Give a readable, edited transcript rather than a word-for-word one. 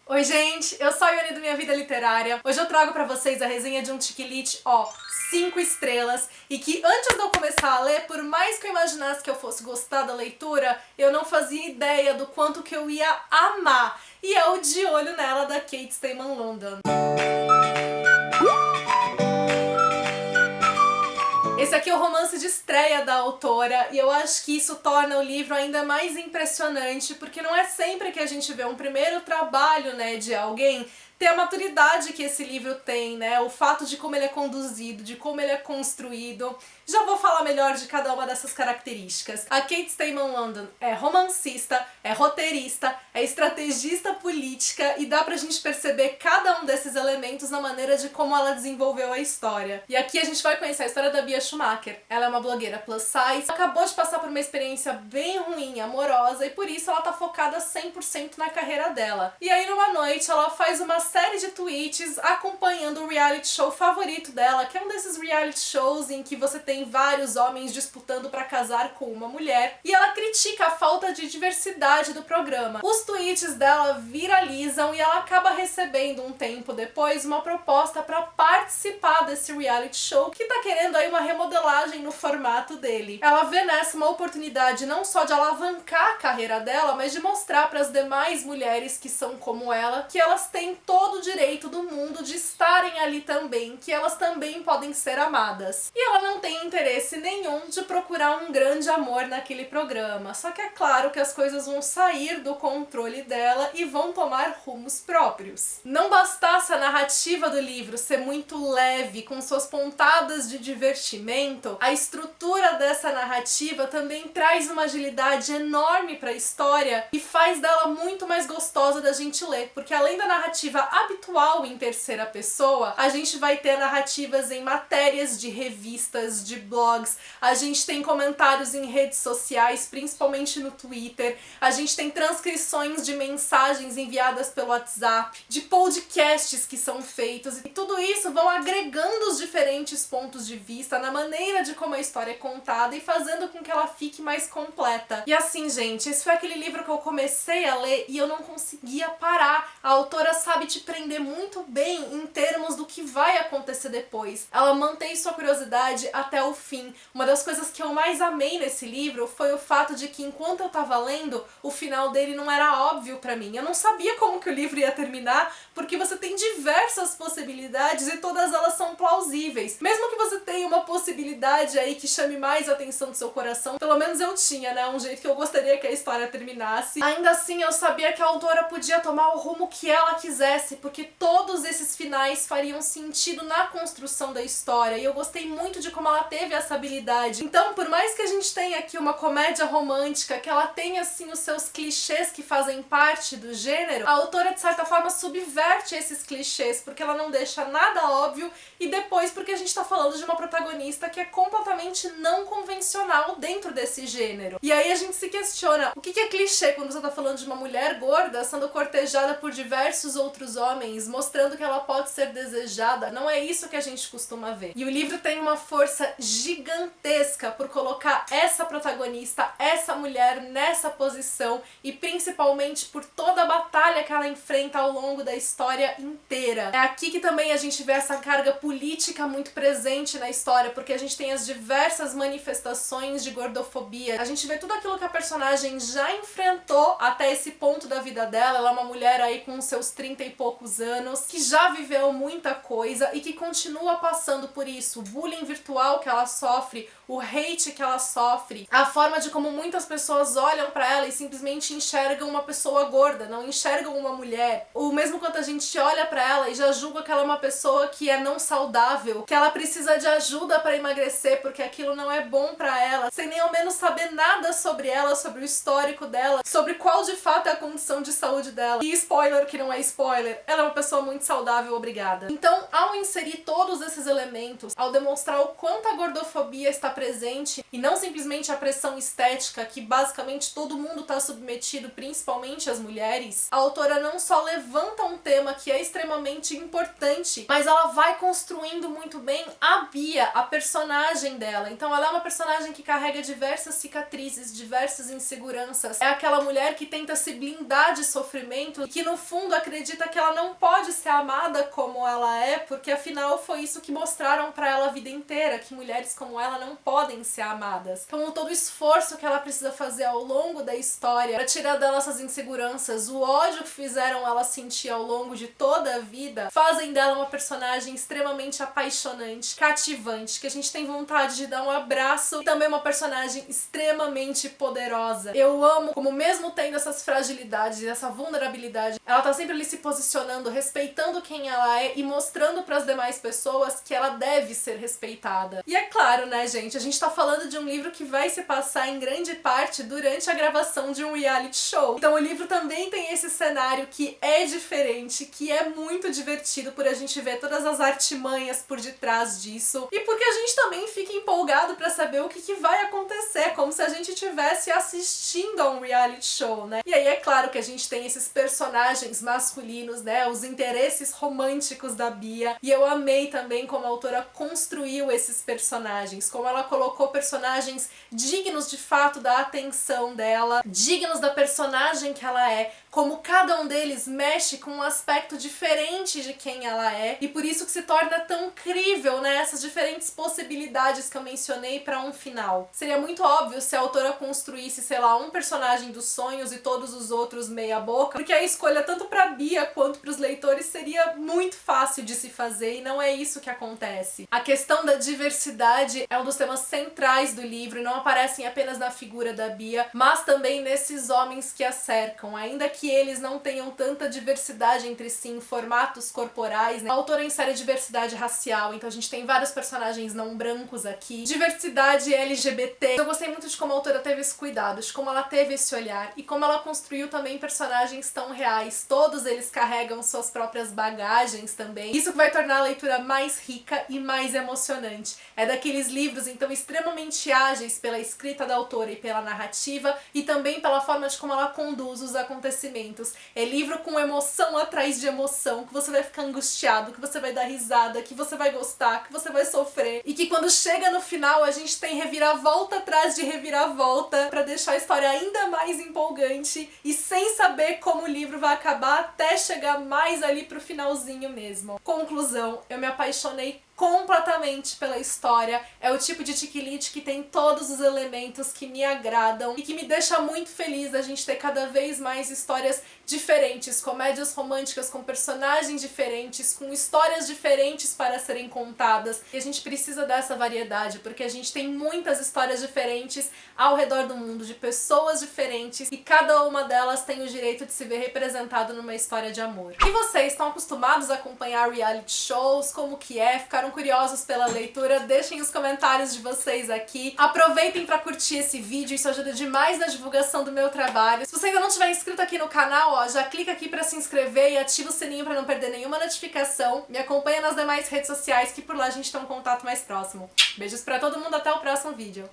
Oi gente, eu sou a Ione do Minha Vida Literária. Hoje eu trago pra vocês a resenha de um chick-lit, 5 estrelas, e que antes de eu começar a ler, por mais que eu imaginasse que eu fosse gostar da leitura, eu não fazia ideia do quanto que eu ia amar. E é o De Olho Nela, da Kate Stayman London. Esse aqui é o romance de estreia da autora e eu acho que isso torna o livro ainda mais impressionante, porque não é sempre que a gente vê um primeiro trabalho, né, de alguém ter a maturidade que esse livro tem, né, o fato de como ele é conduzido, de como ele é construído. Já vou falar melhor de cada uma dessas características. A Kate Stayman London é romancista, é roteirista, é estrategista política e dá pra gente perceber cada um desses elementos na maneira de como ela desenvolveu a história. E aqui a gente vai conhecer a história da Bia Schumacher. Ela é uma blogueira plus size, acabou de passar por uma experiência bem ruim, amorosa, e por isso ela tá focada 100% na carreira dela. E aí numa noite ela faz uma série de tweets acompanhando o reality show favorito dela, que é um desses reality shows em que você tem vários homens disputando pra casar com uma mulher, e ela critica a falta de diversidade do programa. Os tweets dela viralizam e ela acaba recebendo um tempo depois uma proposta pra participar desse reality show, que tá querendo aí uma remodelagem no formato dele. Ela vê nessa uma oportunidade não só de alavancar a carreira dela, mas de mostrar para as demais mulheres que são como ela, que elas têm todo o direito do mundo de estarem ali também, que elas também podem ser amadas. E ela não tem interesse nenhum de procurar um grande amor naquele programa, só que é claro que as coisas vão sair do controle dela e vão tomar rumos próprios. Não bastasse a narrativa do livro ser muito leve, com suas pontadas de divertimento, a estrutura dessa narrativa também traz uma agilidade enorme para a história e faz dela muito mais gostosa da gente ler, porque além da narrativa habitual em terceira pessoa, a gente vai ter narrativas em matérias de revistas, de blogs, a gente tem comentários em redes sociais, principalmente no Twitter, a gente tem transcrições de mensagens enviadas pelo WhatsApp, de podcasts que são feitos, e tudo isso vão agregando os diferentes pontos de vista na maneira de como a história é contada e fazendo com que ela fique mais completa. E assim, gente, esse foi aquele livro que eu comecei a ler e eu não conseguia parar. A autora sabe te prender muito bem em termos do que vai acontecer depois. Ela mantém sua curiosidade até o fim. Uma das coisas que eu mais amei nesse livro foi o fato de que enquanto eu tava lendo, o final dele não era óbvio pra mim. Eu não sabia como que o livro ia terminar, porque você tem diversas possibilidades e todas elas são plausíveis. Mesmo que você tenha uma possibilidade aí que chame mais a atenção do seu coração, pelo menos eu tinha, né, um jeito que eu gostaria que a história terminasse. Ainda assim, eu sabia que a autora podia tomar o rumo que ela quisesse, porque todos esses finais fariam sentido na construção da história, e eu gostei muito de como ela teve essa habilidade. Então, por mais que a gente tenha aqui uma comédia romântica, que ela tenha, assim, os seus clichês que fazem parte do gênero, a autora, de certa forma, subverte esses clichês, porque ela não deixa nada óbvio, e depois porque a gente tá falando de uma protagonista que é completamente não convencional dentro desse gênero. E aí a gente se questiona, o que é clichê quando você tá falando de uma mulher gorda sendo cortejada por diversos outros homens, mostrando que ela pode ser desejada? Não é isso que a gente costuma ver. E o livro tem uma força gigantesca por colocar essa protagonista, essa mulher nessa posição, e principalmente por toda a batalha que ela enfrenta ao longo da história inteira. É aqui que também a gente vê essa carga política muito presente na história, porque a gente tem as diversas manifestações de gordofobia, a gente vê tudo aquilo que a personagem já enfrentou até esse ponto da vida dela. Ela é uma mulher aí com seus 30 e poucos anos, que já viveu muita coisa e que continua passando por isso. O bullying virtual que ela sofre, o hate que ela sofre, a forma de como muitas pessoas olham pra ela e simplesmente enxergam uma pessoa gorda, não enxergam uma mulher. O mesmo quanto a gente olha pra ela e já julga que ela é uma pessoa que é não saudável, que ela precisa de ajuda pra emagrecer porque aquilo não é bom pra ela, sem nem ao menos saber nada sobre ela, sobre o histórico dela, sobre qual de fato é a condição de saúde dela. E spoiler que não é spoiler, spoiler, ela é uma pessoa muito saudável, obrigada. Então, ao inserir todos esses elementos, ao demonstrar o quanto a gordofobia está presente, e não simplesmente a pressão estética que basicamente todo mundo está submetido, principalmente as mulheres, a autora não só levanta um tema que é extremamente importante, mas ela vai construindo muito bem a Bia, a personagem dela. Então ela é uma personagem que carrega diversas cicatrizes, diversas inseguranças. É aquela mulher que tenta se blindar de sofrimento e que no fundo acredita que ela não pode ser amada como ela é, porque afinal foi isso que mostraram pra ela a vida inteira, que mulheres como ela não podem ser amadas. Então todo o esforço que ela precisa fazer ao longo da história pra tirar dela essas inseguranças, o ódio que fizeram ela sentir ao longo de toda a vida, fazem dela uma personagem extremamente apaixonante, cativante, que a gente tem vontade de dar um abraço, e também uma personagem extremamente poderosa. Eu amo como mesmo tendo essas fragilidades e essa vulnerabilidade, ela tá sempre ali se posicionando, respeitando quem ela é e mostrando pras demais pessoas que ela deve ser respeitada. E é claro, né, gente, a gente tá falando de um livro que vai se passar em grande parte durante a gravação de um reality show. Então o livro também tem esse cenário que é diferente, que é muito divertido por a gente ver todas as artimanhas por detrás disso, e porque a gente também fica empolgado pra saber o que vai acontecer, como se a gente estivesse assistindo a um reality show, né? E aí é claro que a gente tem esses personagens masculinos, né, os interesses românticos da Bia, e eu amei também como a autora construiu esses personagens, como ela colocou personagens dignos de fato da atenção dela, dignos da personagem que ela é, como cada um deles mexe com um aspecto diferente de quem ela é, e por isso que se torna tão crível, né, essas diferentes possibilidades que eu mencionei pra um final. Seria muito óbvio se a autora construísse, sei lá, um personagem dos sonhos e todos os outros meia boca, porque a escolha tanto pra Bia quanto pros leitores seria muito fácil de se fazer, e não é isso que acontece. A questão da diversidade é um dos temas centrais do livro, e não aparecem apenas na figura da Bia, mas também nesses homens que a cercam, ainda que eles não tenham tanta diversidade entre si em formatos corporais, né? A autora insere diversidade racial, então a gente tem vários personagens não brancos aqui, diversidade LGBT. Eu gostei muito de como a autora teve esse cuidado, de como ela teve esse olhar, e como ela construiu também personagens tão reais. Todos eles carregam suas próprias bagagens também. Isso que vai tornar a leitura mais rica e mais emocionante. É daqueles livros, então, extremamente ágeis pela escrita da autora e pela narrativa, e também pela forma de como ela conduz os acontecimentos. É livro com emoção atrás de emoção, que você vai ficar angustiado, que você vai dar risada, que você vai gostar, que você vai sofrer, e que quando chega no final a gente tem reviravolta atrás de reviravolta pra deixar a história ainda mais empolgante e sem saber como o livro vai acabar até chegar mais ali pro finalzinho mesmo. Conclusão, eu me apaixonei completamente pela história. É o tipo de Tikilite que tem todos os elementos que me agradam e que me deixa muito feliz a gente ter cada vez mais histórias diferentes, comédias românticas com personagens diferentes, com histórias diferentes para serem contadas. E a gente precisa dessa variedade, porque a gente tem muitas histórias diferentes ao redor do mundo, de pessoas diferentes, e cada uma delas tem o direito de se ver representado numa história de amor. E vocês estão acostumados a acompanhar reality shows? Como que é? Ficaram curiosos pela leitura? Deixem os comentários de vocês aqui. Aproveitem para curtir esse vídeo, isso ajuda demais na divulgação do meu trabalho. Se você ainda não tiver inscrito aqui no canal, ó, já clica aqui para se inscrever e ativa o sininho para não perder nenhuma notificação. Me acompanha nas demais redes sociais, que por lá a gente tem um contato mais próximo. Beijos pra todo mundo, até o próximo vídeo.